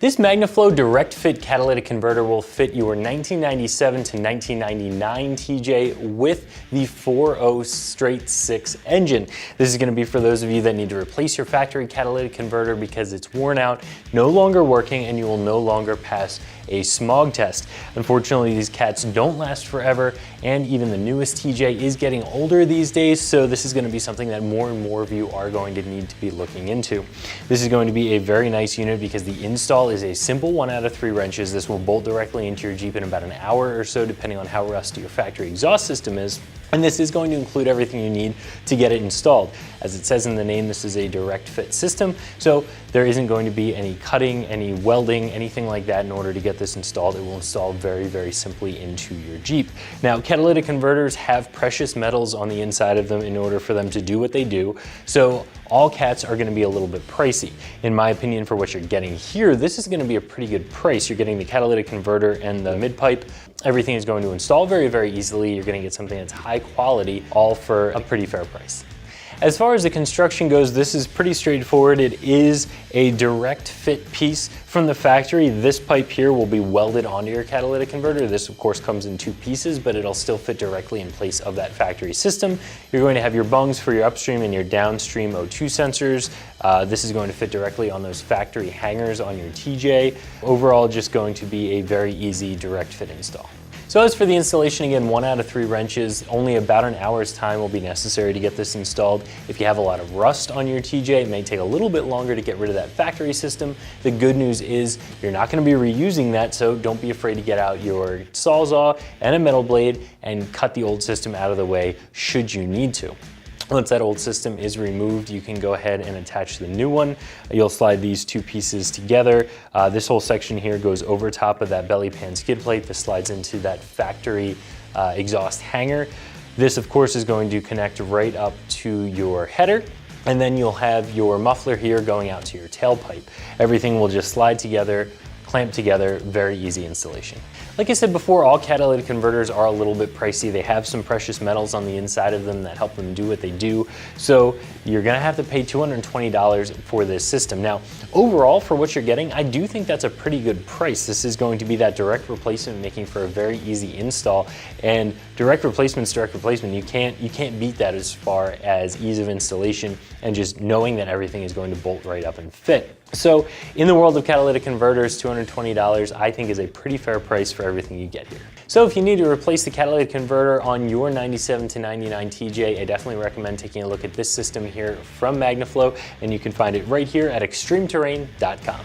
This Magnaflow Direct-Fit Catalytic Converter will fit your 1997 to 1999 TJ with the 4.0 straight 6 engine. This is going to be for those of you that need to replace your factory catalytic converter because it's worn out, no longer working, and you will no longer pass a smog test. Unfortunately, these cats don't last forever, and even the newest TJ is getting older these days, so this is going to be something that more and more of you are going to need to be looking into. This is going to be a very nice unit because the install is a simple 1 out of 3 wrenches. This will bolt directly into your Jeep in about an hour or so, depending on how rusty your factory exhaust system is. And this is going to include everything you need to get it installed. As it says in the name, this is a direct fit system, so there isn't going to be any cutting, any welding, anything like that in order to get this installed. It will install very, very simply into your Jeep. Now, catalytic converters have precious metals on the inside of them in order for them to do what they do, so all cats are going to be a little bit pricey. In my opinion, for what you're getting here, this is going to be a pretty good price. You're getting the catalytic converter and the mid-pipe. Everything is going to install very, very easily. You're going to get something that's high quality, all for a pretty fair price. As far as the construction goes, this is pretty straightforward. It is a direct fit piece from the factory. This pipe here will be welded onto your catalytic converter. This of course comes in 2 pieces, but it'll still fit directly in place of that factory system. You're going to have your bungs for your upstream and your downstream O2 sensors. This is going to fit directly on those factory hangers on your TJ. Overall, just going to be a very easy direct fit install. So as for the installation, again, 1 out of 3 wrenches, only about an hour's time will be necessary to get this installed. If you have a lot of rust on your TJ, it may take a little bit longer to get rid of that factory system. The good news is you're not going to be reusing that, so don't be afraid to get out your Sawzall and a metal blade and cut the old system out of the way should you need to. Once that old system is removed, you can go ahead and attach the new one. You'll slide these 2 pieces together. This whole section here goes over top of that belly pan skid plate. This slides into that factory exhaust hanger. This, of course, is going to connect right up to your header. And then you'll have your muffler here going out to your tailpipe. Everything will just slide together, clamp together, very easy installation. Like I said before, all catalytic converters are a little bit pricey. They have some precious metals on the inside of them that help them do what they do. So you're gonna have to pay $220 for this system. Now, overall, for what you're getting, I do think that's a pretty good price. This is going to be that direct replacement, making for a very easy install. And direct replacement's direct replacement. You can't beat that as far as ease of installation and just knowing that everything is going to bolt right up and fit. So in the world of catalytic converters, $220 I think is a pretty fair price for everything you get here. So if you need to replace the catalytic converter on your 97 to 99 TJ, I definitely recommend taking a look at this system here from Magnaflow, and you can find it right here at ExtremeTerrain.com.